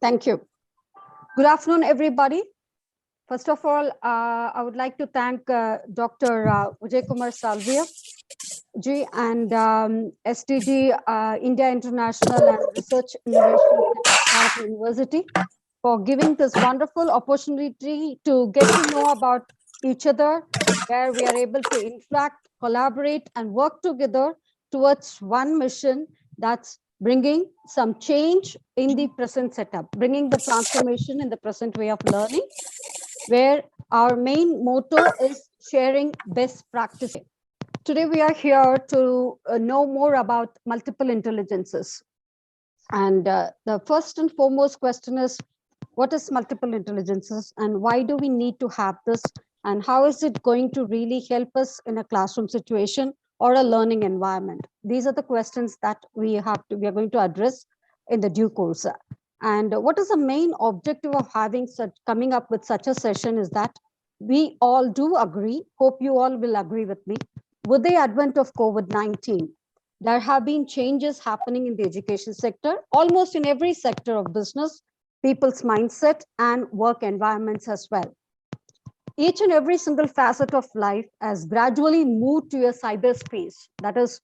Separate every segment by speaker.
Speaker 1: Thank you. Good afternoon, everybody. First of all, I would like to thank Dr. Vijay Kumar Salvia ji and SDG India International and Research Innovation at University for giving this wonderful opportunity to get to know about each other, where we are able to interact, collaborate, and work together towards one mission, that's bringing some change in the present setup, bringing the transformation in the present way of learning, where our main motto is sharing best practice. Today, we are here to know more about multiple intelligences. And the first and foremost question is, what is multiple intelligences and why do we need to have this? And how is it going to really help us in a classroom situation or a learning environment? These are the questions that we are going to address in the due course. And what is the main objective of coming up with such a session is that we all do agree, hope you all will agree with me, with the advent of COVID-19, there have been changes happening in the education sector, almost in every sector of business, people's mindset and work environments as well. Each and every single facet of life has gradually moved to a cyberspace. That is,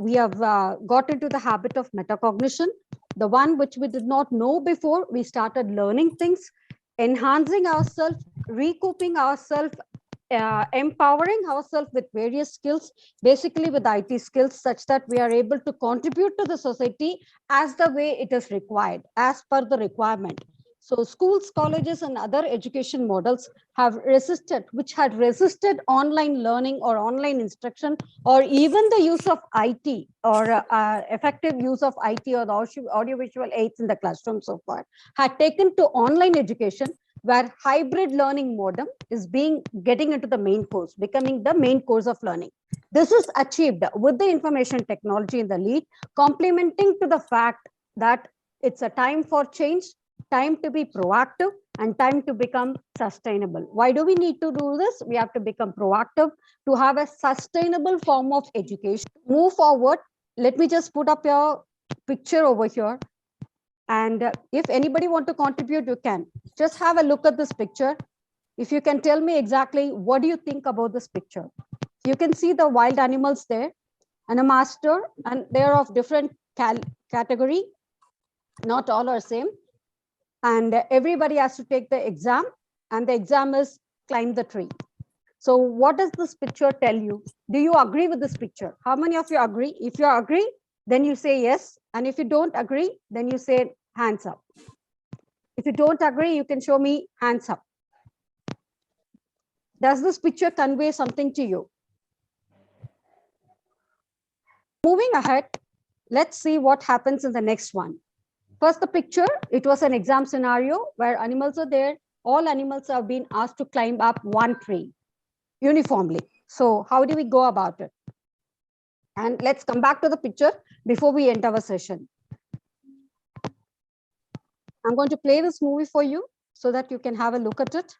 Speaker 1: we have got into the habit of metacognition, the one which we did not know before. We started learning things, enhancing ourselves, recouping ourselves, empowering ourselves with various skills, basically with IT skills, such that we are able to contribute to the society as the way it is required, as per the requirement. So schools, colleges, and other education models have resisted, which had resisted online learning or online instruction, or even the use of IT or effective use of IT or the audiovisual aids in the classroom so far, had taken to online education, where hybrid learning modem is getting into the main course, becoming the main course of learning. This is achieved with the information technology in the lead, complementing to the fact that it's a time for change, time to be proactive, and time to become sustainable. Why do we need to do this? We have to become proactive to have a sustainable form of education. Move forward. Let me just put up your picture over here. And if anybody want to contribute, you can. Just have a look at this picture. If you can tell me exactly what do you think about this picture. You can see the wild animals there and a master, and they're of different category. Not all are same. And everybody has to take the exam, and the exam is climb the tree. So what does this picture tell you? Do you agree with this picture? How many of you agree? If you agree, then you say yes. And if you don't agree, then you say hands up. If you don't agree, you can show me hands up. Does this picture convey something to you? Moving ahead, let's see what happens in the next one. First, the picture, it was an exam scenario where animals are there. All animals have been asked to climb up one tree uniformly. So how do we go about it? And let's come back to the picture before we end our session. I'm going to play this movie for you so that you can have a look at it.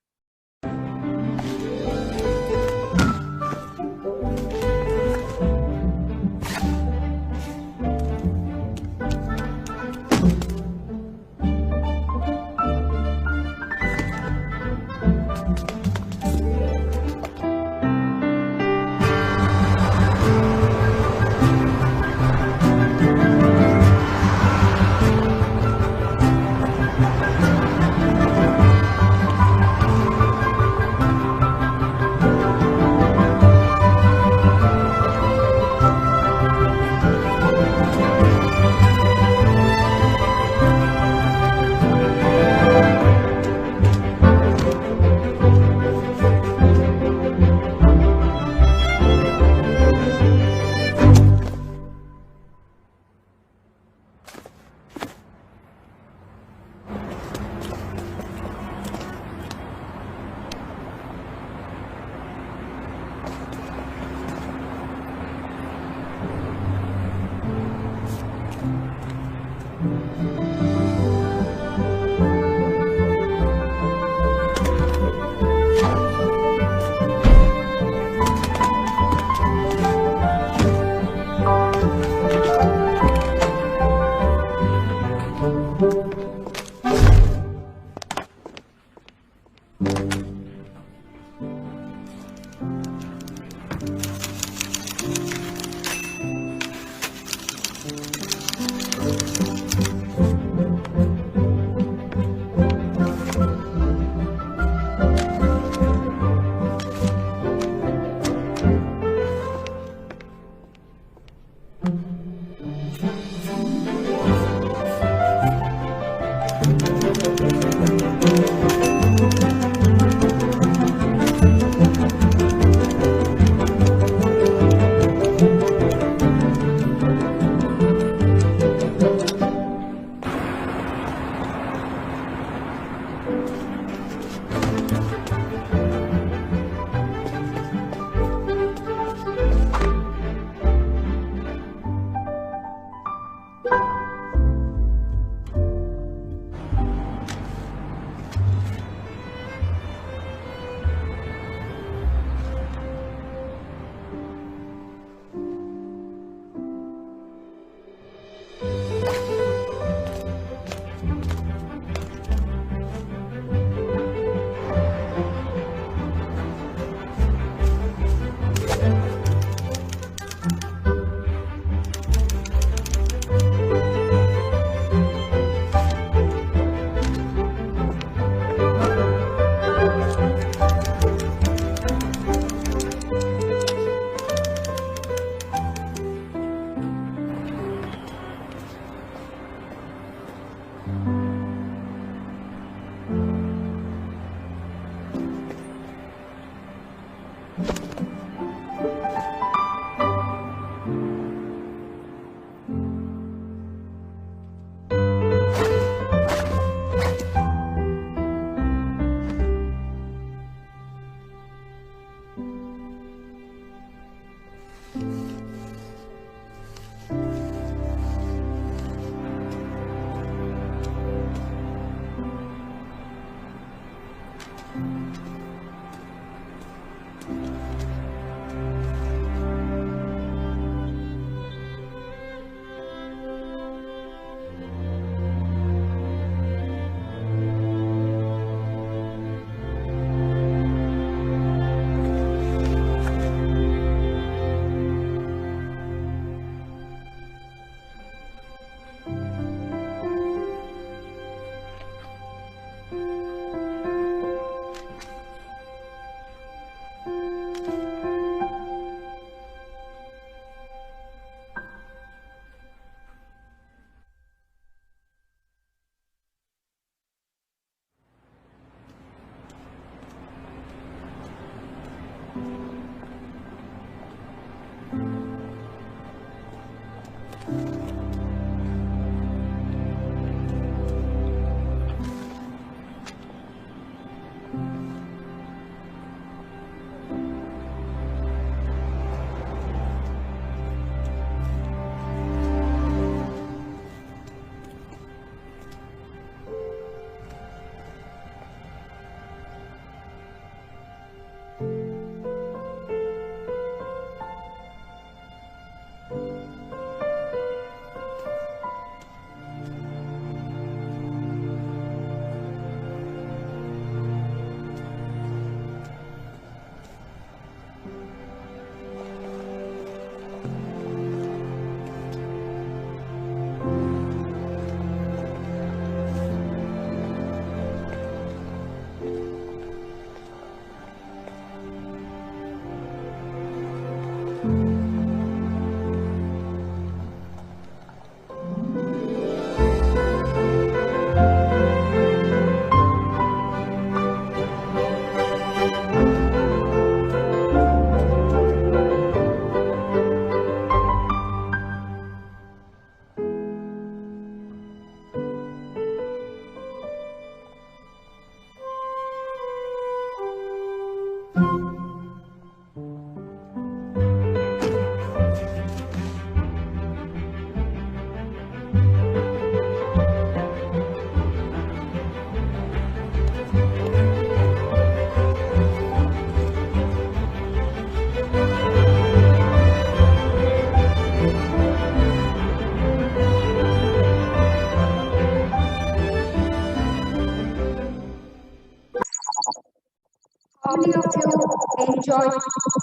Speaker 1: How many of you enjoyed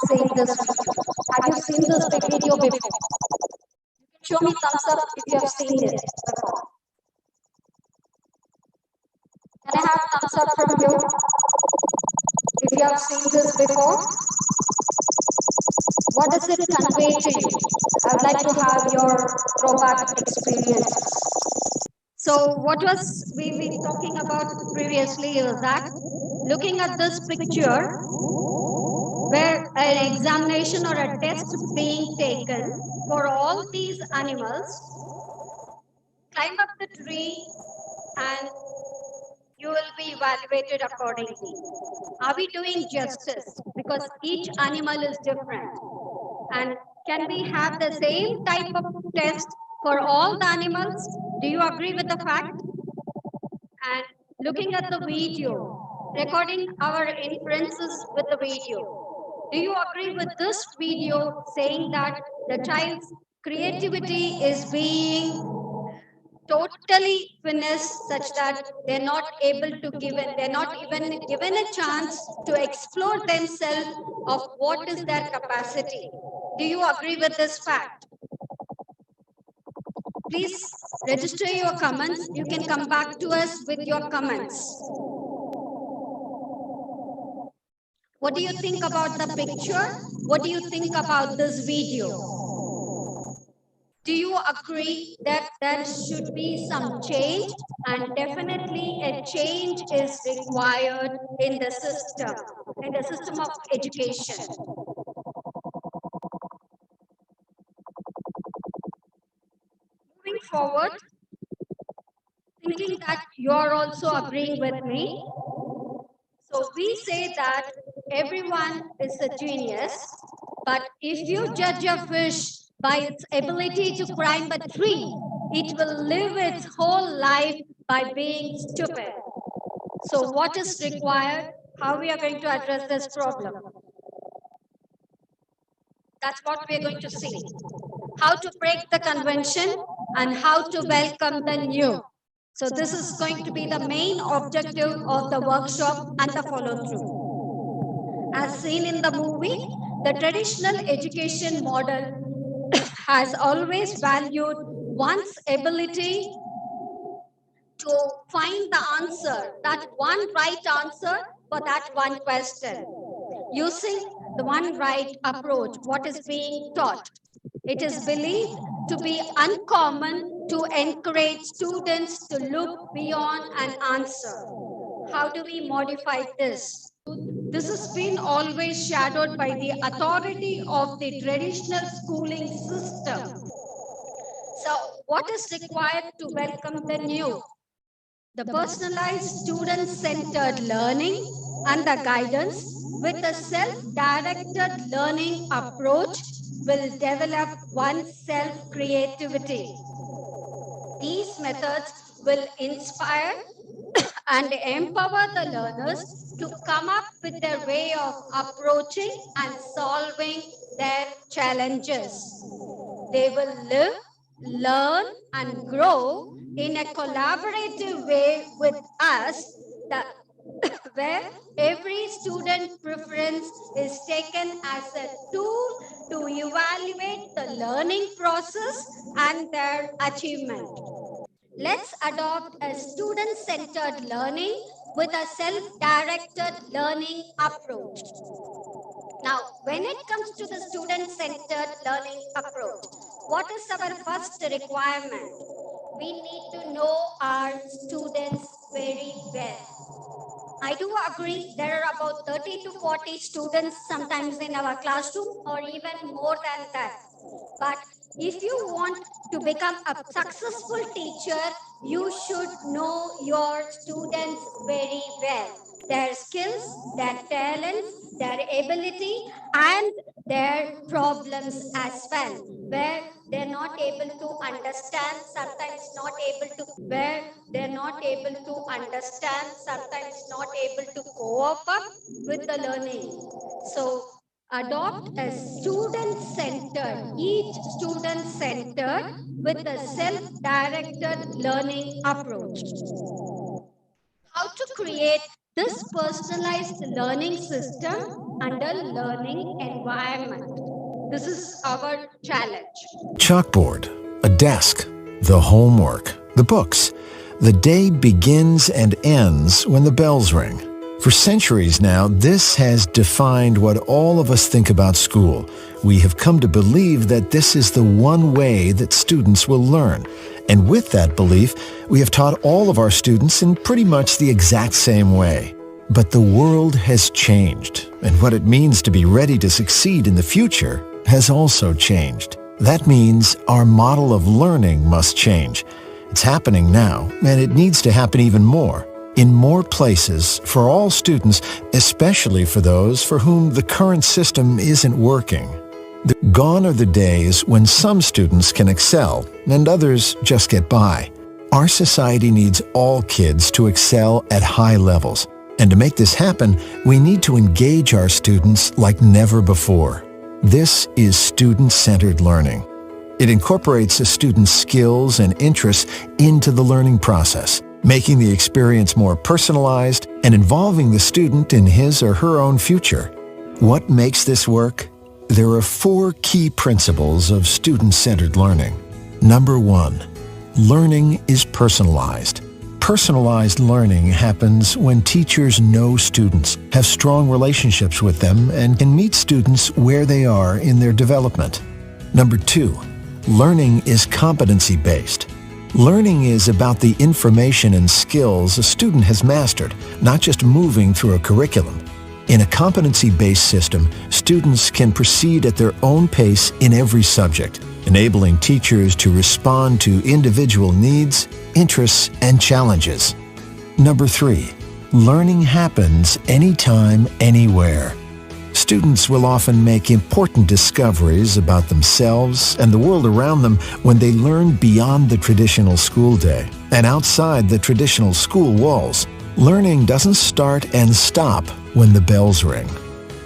Speaker 1: seen this video? Have you seen this video before? Show me thumbs up if you have seen it before. Can I have thumbs up from you if you have seen this before? What does it convey to you? I would like to have your throwback experiences. So what was we been talking about previously is that looking at this picture where an examination or a test being taken for all these animals, climb up the tree and you will be evaluated accordingly. Are we doing justice? Because each animal is different. And can we have the same type of test for all the animals? Do you agree with the fact? And looking at the video, recording our inferences with the video. Do you agree with this video saying that the child's creativity is being totally finished such that they're not able to they're not even given a chance to explore themselves of what is their capacity? Do you agree with this fact? Please register your comments. You can come back to us with your comments. What do you think about the picture? What do you think about this video? Do you agree that there should be some change? And definitely a change is required in the system of education. Moving forward, thinking that you are also agreeing with me. So we say that everyone is a genius, but if you judge a fish by its ability to climb a tree, it will live its whole life by being stupid. So what is required? How we are going to address this problem? That's what we are going to see. How to break the convention and how to welcome the new. So this is going to be the main objective of the workshop and the follow-through. As seen in the movie, the traditional education model has always valued one's ability to find the answer, that one right answer for that one question. Using the one right approach, what is being taught. It is believed to be uncommon to encourage students to look beyond an answer. How do we modify this? This has been always shadowed by the authority of the traditional schooling system. So, what is required to welcome the new? The personalized student-centered learning and the guidance with a self-directed learning approach will develop one's self-creativity. These methods will inspire and empower the learners to come up with their way of approaching and solving their challenges. They will live, learn, and grow in a collaborative way with us, where every student preference is taken as a tool to evaluate the learning process and their achievement. Let's adopt a student-centered learning with a self-directed learning approach. Now, when it comes to the student-centered learning approach, what is our first requirement? We need to know our students very well. I do agree there are about 30 to 40 students sometimes in our classroom or even more than that. But if you want to become a successful teacher, you should know your students very well. Their skills, their talents, their ability, and their problems as well. Where they're not able to understand, sometimes not able to, where they're not able to understand, sometimes not able to cope up with the learning. So adopt a student-centered, each student-centered with a self-directed learning approach. How to create this personalized learning system under learning environment. This is our challenge.
Speaker 2: Chalkboard, a desk, the homework, the books. The day begins and ends when the bells ring. For centuries now, this has defined what all of us think about school. We have come to believe that this is the one way that students will learn. And with that belief, we have taught all of our students in pretty much the exact same way. But the world has changed, and what it means to be ready to succeed in the future has also changed. That means our model of learning must change. It's happening now, and it needs to happen even more. In more places, for all students, especially for those for whom the current system isn't working. Gone are the days when some students can excel and others just get by. Our society needs all kids to excel at high levels. And to make this happen, we need to engage our students like never before. This is student-centered learning. It incorporates a student's skills and interests into the learning process, making the experience more personalized and involving the student in his or her own future. What makes this work? There are 4 key principles of student-centered learning. Number 1, learning is personalized. Personalized learning happens when teachers know students, have strong relationships with them, and can meet students where they are in their development. Number 2, learning is competency-based. Learning is about the information and skills a student has mastered, not just moving through a curriculum. In a competency-based system, students can proceed at their own pace in every subject, enabling teachers to respond to individual needs, interests, and challenges. Number 3, learning happens anytime, anywhere. Students will often make important discoveries about themselves and the world around them when they learn beyond the traditional school day and outside the traditional school walls. Learning doesn't start and stop when the bells ring.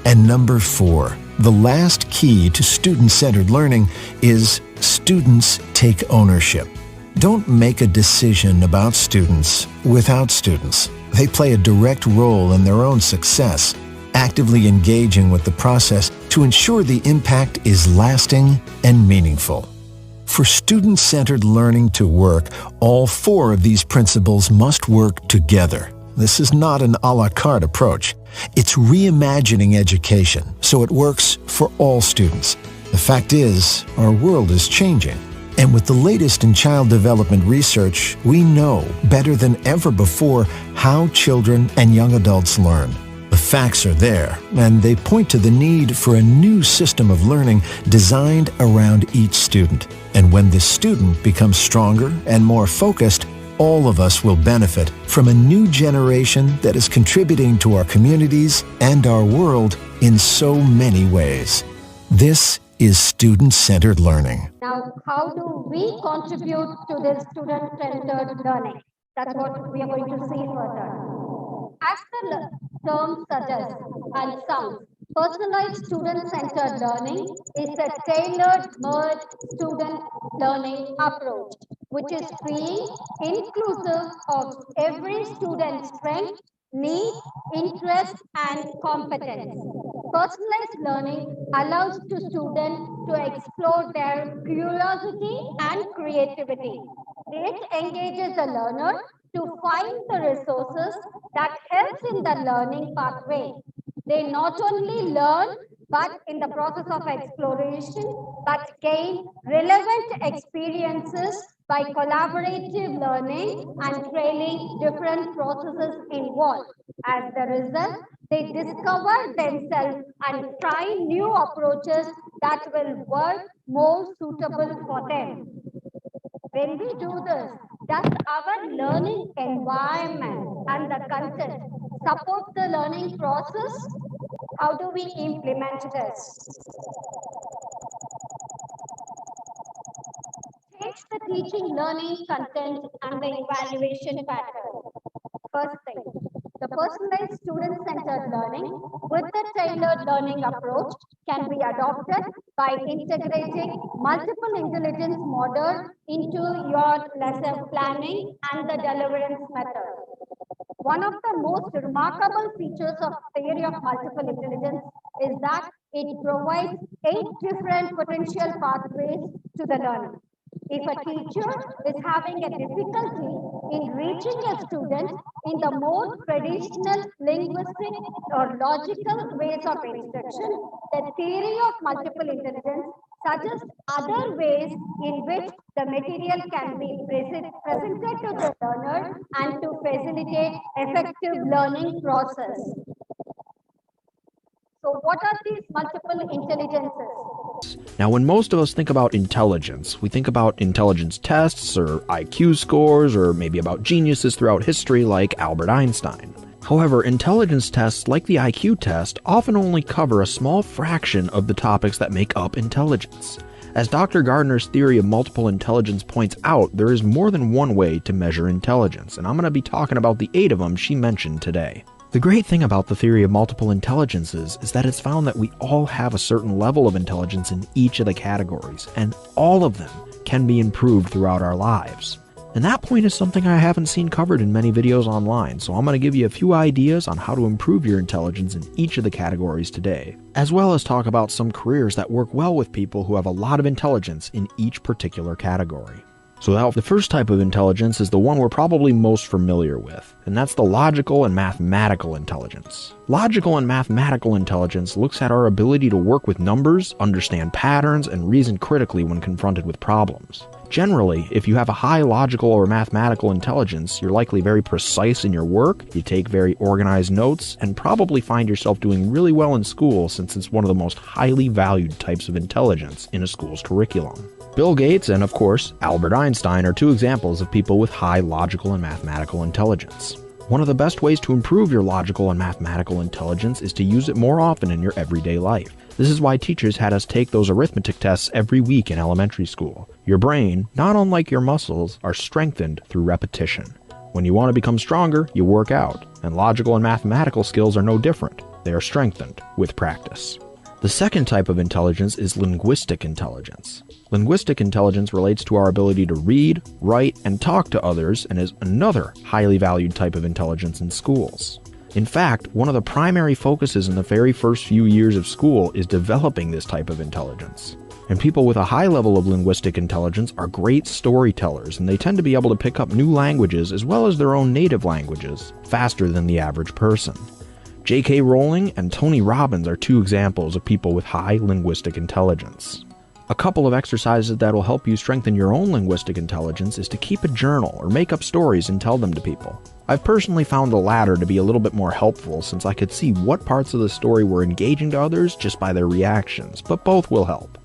Speaker 2: And number 4, the last key to student-centered learning is students take ownership. Don't make a decision about students without students. They play a direct role in their own success, actively engaging with the process to ensure the impact is lasting and meaningful. For student-centered learning to work, all 4 of these principles must work together. This is not an a la carte approach. It's reimagining education so it works for all students. The fact is, our world is changing. And with the latest in child development research, we know better than ever before how children and young adults learn. The facts are there, and they point to the need for a new system of learning designed around each student. And when this student becomes stronger and more focused, all of us will benefit from a new generation that is contributing to our communities and our world in so many ways. This is student-centered learning.
Speaker 1: Now, how do we contribute to this student-centered learning? That's what we are going to see further. As the term suggests and sounds, personalized student-centered learning is a tailored merged student learning approach, which is freeing, inclusive of every student's strength, need, interest, and competence. Personalized learning allows to students to explore their curiosity and creativity. It engages the learner to find the resources that helps in the learning pathway. They not only learn, but in the process of exploration, but gain relevant experiences by collaborative learning and training different processes involved. As the result, they discover themselves and try new approaches that will work more suitable for them. When we do this, does our learning environment and the content support the learning process? How do we implement this? Change the teaching, learning, content, and the evaluation pattern. First thing, the personalized student-centered learning with the tailored learning approach can be adopted by integrating multiple intelligence models into your lesson planning and the deliverance method. One of the most remarkable features of theory of multiple intelligence is that it provides 8 different potential pathways to the learner. If a teacher is having a difficulty in reaching a student in the more traditional linguistic or logical ways of instruction, the theory of multiple intelligence suggests other ways in which the material can be presented to the learner and to facilitate effective learning process. So what are these multiple intelligences?
Speaker 3: Now, when most of us think about intelligence, we think about intelligence tests or IQ scores or maybe about geniuses throughout history like Albert Einstein. However, intelligence tests like the IQ test often only cover a small fraction of the topics that make up intelligence. As Dr. Gardner's theory of multiple intelligence points out, there is more than one way to measure intelligence, and I'm going to be talking about the 8 of them she mentioned today. The great thing about the theory of multiple intelligences is that it's found that we all have a certain level of intelligence in each of the categories, and all of them can be improved throughout our lives. And that point is something I haven't seen covered in many videos online, so I'm going to give you a few ideas on how to improve your intelligence in each of the categories today, as well as talk about some careers that work well with people who have a lot of intelligence in each particular category. So the first type of intelligence is the one we're probably most familiar with, and that's the logical and mathematical intelligence. Logical and mathematical intelligence looks at our ability to work with numbers, understand patterns, and reason critically when confronted with problems. Generally, if you have a high logical or mathematical intelligence, you're likely very precise in your work, you take very organized notes, and probably find yourself doing really well in school since it's one of the most highly valued types of intelligence in a school's curriculum. Bill Gates and, of course, Albert Einstein are 2 examples of people with high logical and mathematical intelligence. One of the best ways to improve your logical and mathematical intelligence is to use it more often in your everyday life. This is why teachers had us take those arithmetic tests every week in elementary school. Your brain, not unlike your muscles, are strengthened through repetition. When you want to become stronger, you work out, and logical and mathematical skills are no different. They are strengthened with practice. The second type of intelligence is linguistic intelligence. Linguistic intelligence relates to our ability to read, write, and talk to others and is another highly valued type of intelligence in schools. In fact, one of the primary focuses in the very first few years of school is developing this type of intelligence. And people with a high level of linguistic intelligence are great storytellers, and they tend to be able to pick up new languages as well as their own native languages faster than the average person. J.K. Rowling and Tony Robbins are 2 examples of people with high linguistic intelligence. A couple of exercises that will help you strengthen your own linguistic intelligence is to keep a journal or make up stories and tell them to people. I've personally found the latter to be a little bit more helpful since I could see what parts of the story were engaging to others just by their reactions, but both will help.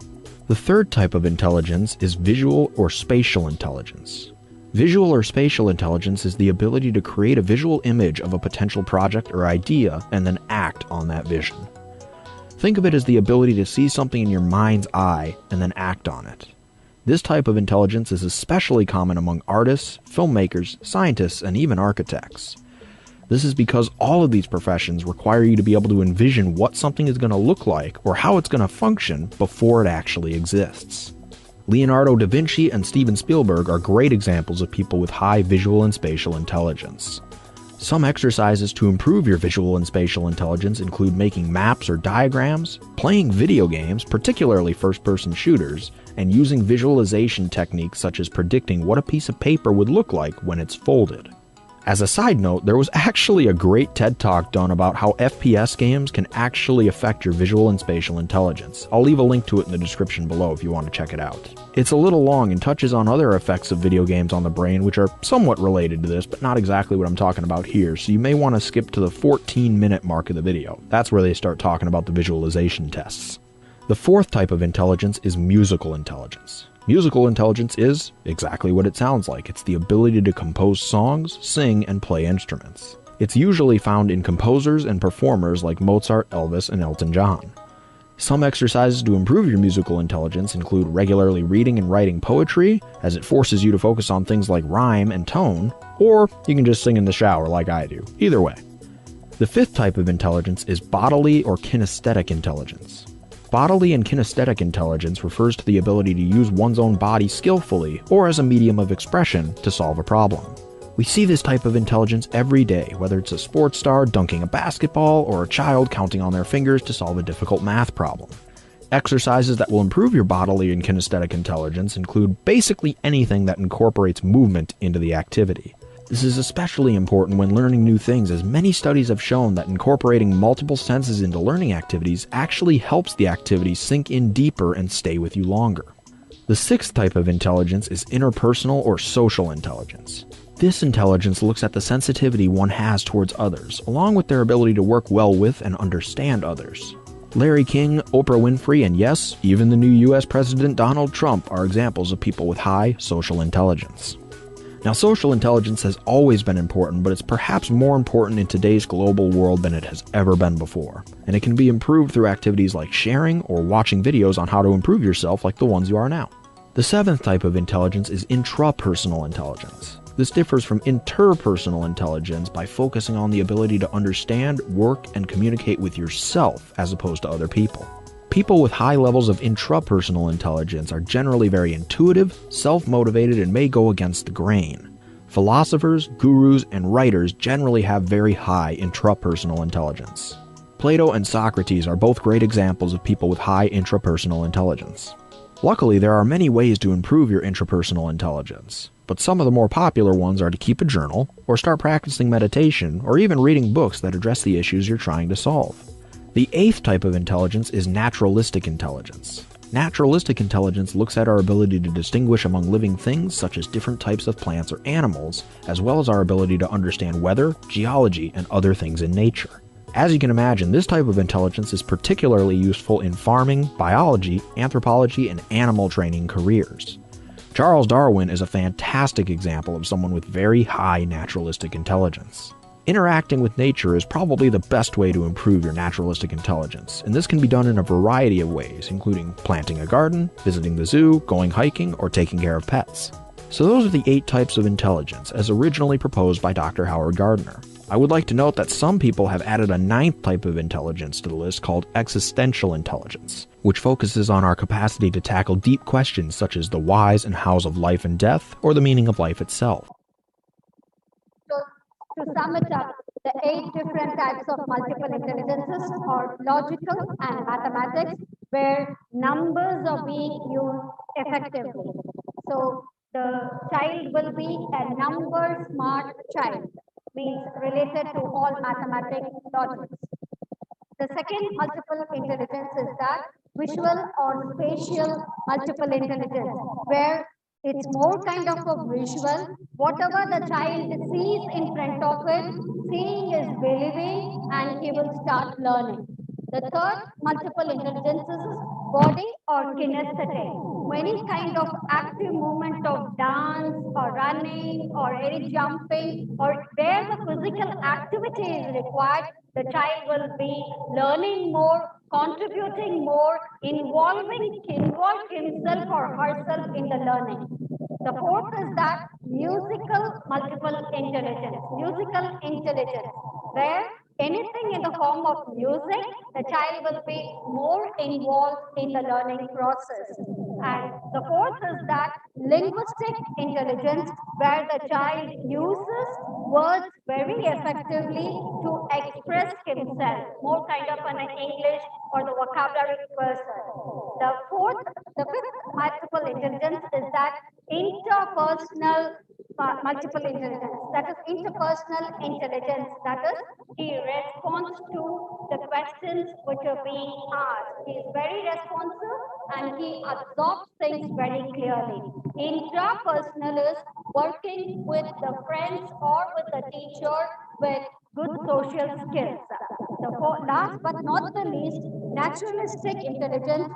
Speaker 3: The third type of intelligence is visual or spatial intelligence. Visual or spatial intelligence is the ability to create a visual image of a potential project or idea and then act on that vision. Think of it as the ability to see something in your mind's eye and then act on it. This type of intelligence is especially common among artists, filmmakers, scientists, and even architects. This is because all of these professions require you to be able to envision what something is going to look like or how it's going to function before it actually exists. Leonardo da Vinci and Steven Spielberg are great examples of people with high visual and spatial intelligence. Some exercises to improve your visual and spatial intelligence include making maps or diagrams, playing video games, particularly first-person shooters, and using visualization techniques such as predicting what a piece of paper would look like when it's folded. As a side note, there was actually a great TED Talk done about how FPS games can actually affect your visual and spatial intelligence. I'll leave a link to it in the description below if you want to check it out. It's a little long and touches on other effects of video games on the brain which are somewhat related to this, but not exactly what I'm talking about here, so you may want to skip to the 14-minute mark of the video. That's where they start talking about the visualization tests. The fourth type of intelligence is musical intelligence. Musical intelligence is exactly what it sounds like. It's the ability to compose songs, sing, and play instruments. It's usually found in composers and performers like Mozart, Elvis, and Elton John. Some exercises to improve your musical intelligence include regularly reading and writing poetry, as it forces you to focus on things like rhyme and tone, or you can just sing in the shower like I do. Either way. The fifth type of intelligence is bodily or kinesthetic intelligence. Bodily and kinesthetic intelligence refers to the ability to use one's own body skillfully or as a medium of expression to solve a problem. We see this type of intelligence every day, whether it's a sports star dunking a basketball or a child counting on their fingers to solve a difficult math problem. Exercises that will improve your bodily and kinesthetic intelligence include basically anything that incorporates movement into the activity. This is especially important when learning new things, as many studies have shown that incorporating multiple senses into learning activities actually helps the activity sink in deeper and stay with you longer. The sixth type of intelligence is interpersonal or social intelligence. This intelligence looks at the sensitivity one has towards others, along with their ability to work well with and understand others. Larry King, Oprah Winfrey, and yes, even the new US President Donald Trump are examples of people with high social intelligence. Now, social intelligence has always been important, but it's perhaps more important in today's global world than it has ever been before, and it can be improved through activities like sharing or watching videos on how to improve yourself like the ones you are now. The seventh type of intelligence is intrapersonal intelligence. This differs from interpersonal intelligence by focusing on the ability to understand, work, and communicate with yourself as opposed to other people. People with high levels of intrapersonal intelligence are generally very intuitive, self-motivated, and may go against the grain. Philosophers, gurus, and writers generally have very high intrapersonal intelligence. Plato and Socrates are both great examples of people with high intrapersonal intelligence. Luckily, there are many ways to improve your intrapersonal intelligence, but some of the more popular ones are to keep a journal, or start practicing meditation, or even reading books that address the issues you're trying to solve. The eighth type of intelligence is naturalistic intelligence. Naturalistic intelligence looks at our ability to distinguish among living things such as different types of plants or animals, as well as our ability to understand weather, geology, and other things in nature. As you can imagine, this type of intelligence is particularly useful in farming, biology, anthropology, and animal training careers. Charles Darwin is a fantastic example of someone with very high naturalistic intelligence. Interacting with nature is probably the best way to improve your naturalistic intelligence, and this can be done in a variety of ways, including planting a garden, visiting the zoo, going hiking, or taking care of pets. So those are the 8 types of intelligence, as originally proposed by Dr. Howard Gardner. I would like to note that some people have added a 9th type of intelligence to the list called existential intelligence, which focuses on our capacity to tackle deep questions such as the whys and hows of life and death, or the meaning of life itself.
Speaker 1: So, to sum it up, the 8 different types of multiple intelligences are logical and mathematics, where numbers are being used effectively. So, the child will be a number smart child, means related to all mathematics logics. The second multiple intelligence is that visual or spatial multiple intelligence, where it's more kind of a visual. Whatever the child sees in front of it, seeing is believing, and he will start learning. The third multiple intelligence is body or kinesthetic. Any kind of active movement of dance or running or any jumping, or where the physical activity is required, the child will be learning more, contributing more, involve himself or herself in the learning. The fourth is that musical multiple intelligence. Musical intelligence, where anything in the form of music, the child will be more involved in the learning process. And the fourth is that linguistic intelligence, where the child uses words very effectively to express himself, more kind of an English or the vocabulary person. The fifth multiple intelligence is that interpersonal multiple intelligence. That is interpersonal intelligence. That is, he responds to the questions which are being asked. He is very responsive and he absorbs things very clearly. Intrapersonal is working with the friends or with the teacher with good social skills. Last but not the least, naturalistic intelligence,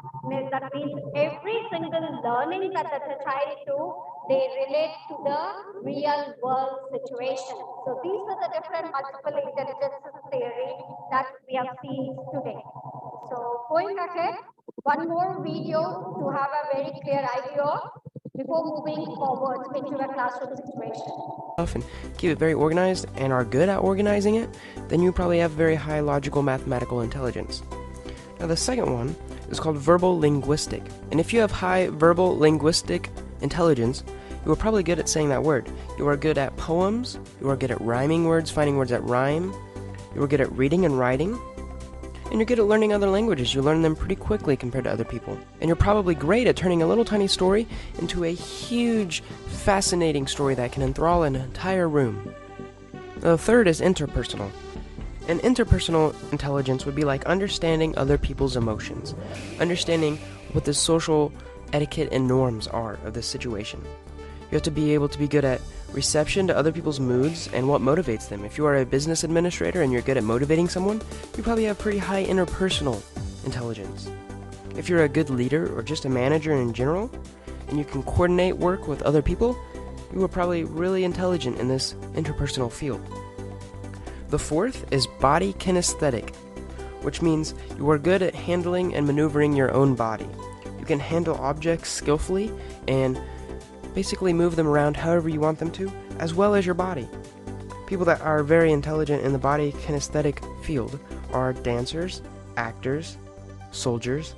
Speaker 1: that means every single learning that the child do, they relate to the real world situation. So these are the different multiple intelligences theory that we have seen today. So going ahead, one more video to have a very clear idea before moving forward into a classroom situation.
Speaker 4: And keep it very organized and are good at organizing it, then you probably have very high logical mathematical intelligence. Now the second one is called verbal linguistic. And if you have high verbal linguistic intelligence, you are probably good at saying that word. You are good at poems, you are good at rhyming words, finding words that rhyme, you are good at reading and writing, and you're good at learning other languages. You learn them pretty quickly compared to other people. And you're probably great at turning a little tiny story into a huge, fascinating story that can enthrall an entire room. The third is interpersonal. And interpersonal intelligence would be like understanding other people's emotions, understanding what the social etiquette and norms are of this situation. You have to be able to be good at reception to other people's moods and what motivates them. If you are a business administrator and you're good at motivating someone, you probably have pretty high interpersonal intelligence. If you're a good leader or just a manager in general, and you can coordinate work with other people, you are probably really intelligent in this interpersonal field. The fourth is body kinesthetic, which means you are good at handling and maneuvering your own body. You can handle objects skillfully and basically move them around however you want them to, as well as your body. People that are very intelligent in the body kinesthetic field are dancers, actors, soldiers,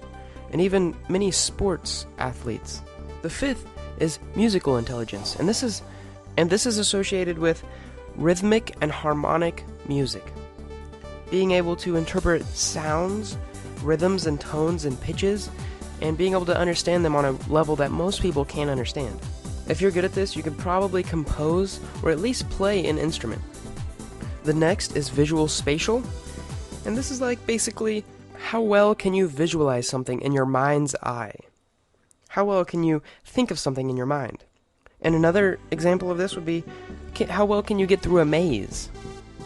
Speaker 4: and even many sports athletes. The fifth is musical intelligence, and this is associated with rhythmic and harmonic music. Being able to interpret sounds, rhythms and tones and pitches, and being able to understand them on a level that most people can't understand. If you're good at this, you could probably compose or at least play an instrument. The next is visual spatial, and this is like basically how well can you visualize something in your mind's eye? How well can you think of something in your mind? And another example of this would be how well can you get through a maze?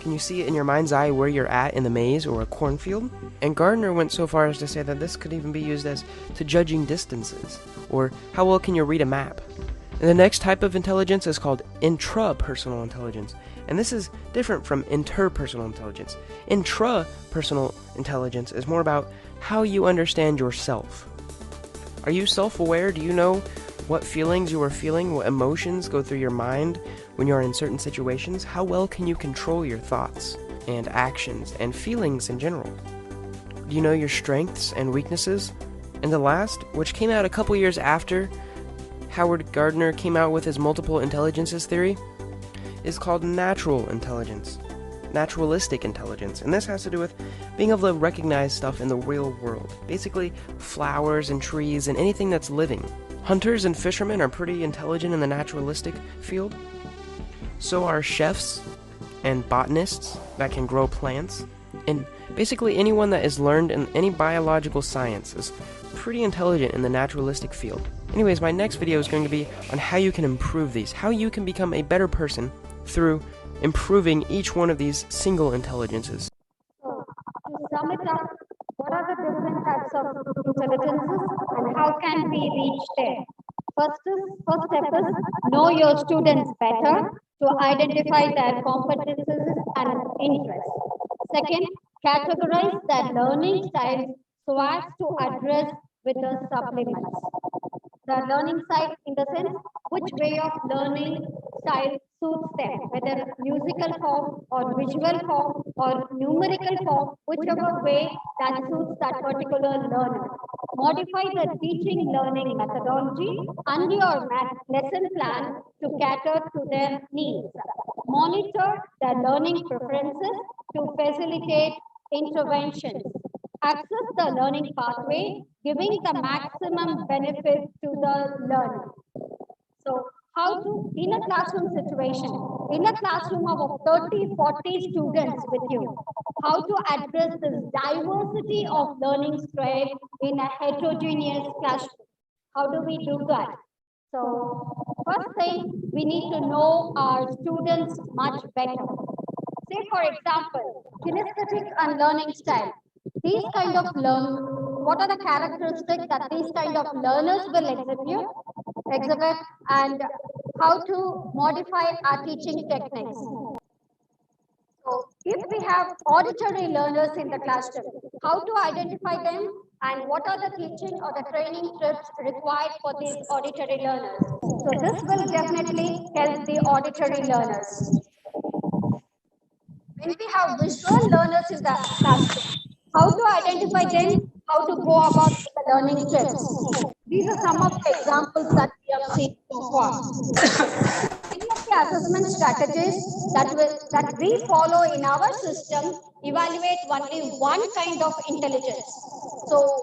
Speaker 4: Can you see it in your mind's eye where you're at in the maze or a cornfield? And Gardner went so far as to say that this could even be used as to judging distances, or how well can you read a map? And the next type of intelligence is called intrapersonal intelligence, and this is different from interpersonal intelligence. Intrapersonal intelligence is more about how you understand yourself. Are you self-aware? Do you know what feelings you are feeling, what emotions go through your mind when you are in certain situations? How well can you control your thoughts and actions and feelings in general? Do you know your strengths and weaknesses? And the last, which came out a couple years after Howard Gardner came out with his multiple intelligences theory, is called natural intelligence, naturalistic intelligence. And this has to do with being able to recognize stuff in the real world. Basically, flowers and trees and anything that's living. Hunters and fishermen are pretty intelligent in the naturalistic field. So are chefs and botanists that can grow plants. And basically anyone that is learned in any biological science is pretty intelligent in the naturalistic field. Anyways, my next video is going to be on how you can improve these, how you can become a better person through improving each one of these single intelligences.
Speaker 1: So, to sum it up, what are the different types of intelligences and how can we reach there? First step is know your students better to identify their competences and interests. Second, categorize their learning styles so as to address with the supplements. The learning style in the sense which way of learning style suits them, whether musical form or visual form or numerical form, whichever way that suits that particular learner. Modify the teaching learning methodology and your lesson plan to cater to their needs. Monitor their learning preferences to facilitate interventions. Access the learning pathway, giving the maximum benefit to the learner. So, how to, in a classroom situation, in a classroom of 30, 40 students with you, how to address this diversity of learning style in a heterogeneous classroom. How do we do that? So, first thing, we need to know our students much better. Say, for example, kinesthetic and learning style. These kind of what are the characteristics that these kind of learners will exhibit, and how to modify our teaching techniques. So, if we have auditory learners in the classroom, how to identify them and what are the teaching or the training tips required for these auditory learners? So, this will definitely help the auditory learners. When we have visual learners in the classroom, how to identify them, how to go about the learning tips. These are some of the examples that we have seen so far. Many of the assessment strategies that we follow in our system evaluate only one kind of intelligence. So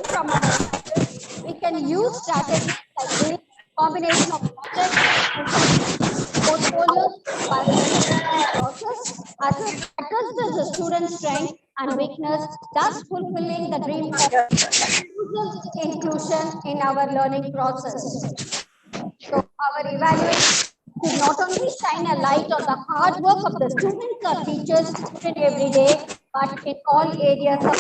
Speaker 1: from our practice, we can use strategies like this combination of projects, portfolios, process, assess the student's strength and weakness, thus fulfilling the dream of inclusion in our learning process. So our evaluation should not only shine a light on the hard work of the students or teachers every day, but in all areas of.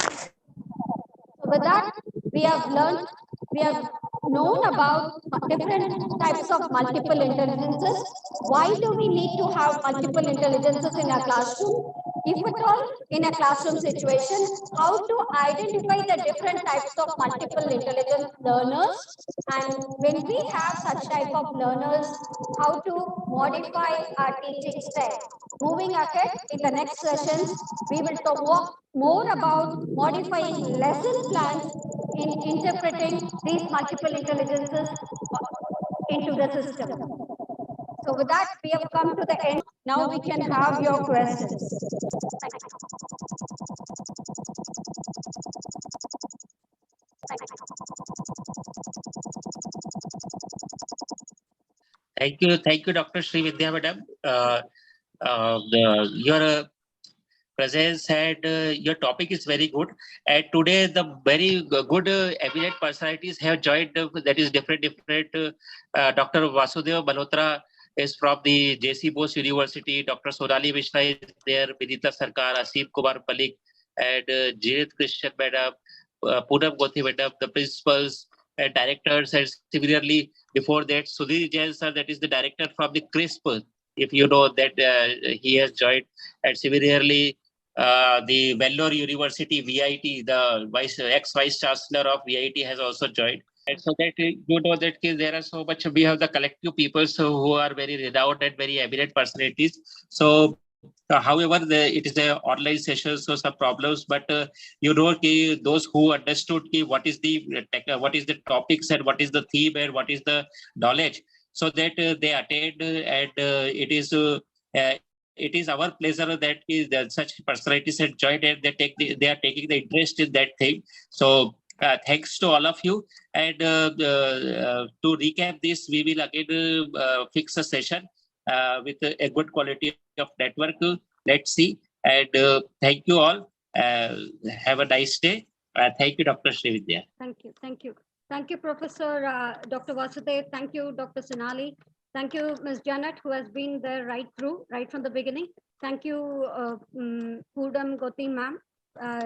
Speaker 1: So with that, we have learned, we have known about different types of multiple intelligences. Why do we need to have multiple intelligences in a classroom? If at all in a classroom situation, how to identify the different types of multiple intelligence learners, and when we have such type of learners, how to modify our teaching style. Moving ahead in the next sessions, we will talk more about modifying lesson plans in interpreting these multiple intelligences into the system. So with that, we have come to the end. Now we can have your questions.
Speaker 5: Thank you, Dr. Sri Vidya Madam. Your presence and your topic is very good. And today, the very good eminent personalities have joined. That is different. Dr. Vasudeva Malhotra is from the JC Bose University. Dr. Sonali Mishra is there. Vinita Sarkar, Asim Kumar Malik, and Jirit Christian Madam, Poonam Gothi Madam, the principals and directors, and similarly before that, Sudhir Jain sir, that is the director from the CRISP. If you know that he has joined, and similarly the Vellore University VIT, the ex-vice chancellor of VIT has also joined. And so that you know that there are so much, we have the collective people who are very renowned and very eminent personalities. So however, it is an online session, so some problems, but those who understood what is the topics and what is the theme and what is the knowledge, so that they attend, and it is our pleasure that such personalities have joined, and they are taking the interest in that thing. So thanks to all of you. And to recap this, we will again fix a session with a good quality of network. Let's see. And thank you all. Have a nice day. Thank you, Dr. Srividya.
Speaker 1: Thank you. Thank you. Thank you, Professor Dr. Vasudev. Thank you, Dr. Sonali. Thank you, Ms. Janet, who has been there right from the beginning. Thank you, Poonam Gothi ma'am.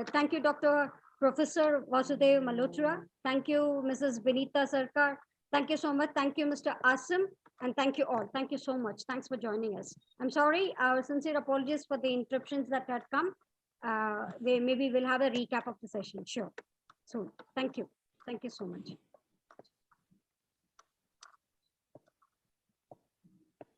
Speaker 1: Thank you, Dr. Professor Vasudev Malhotra. Thank you, Mrs. Vinita Sarkar. Thank you so much. Thank you, Mr. Asim. And thank you all. Thank you so much. Thanks for joining us. I'm sorry, our sincere apologies for the interruptions that had come. Maybe we'll have a recap of the session. Sure. So thank you. Thank you so much.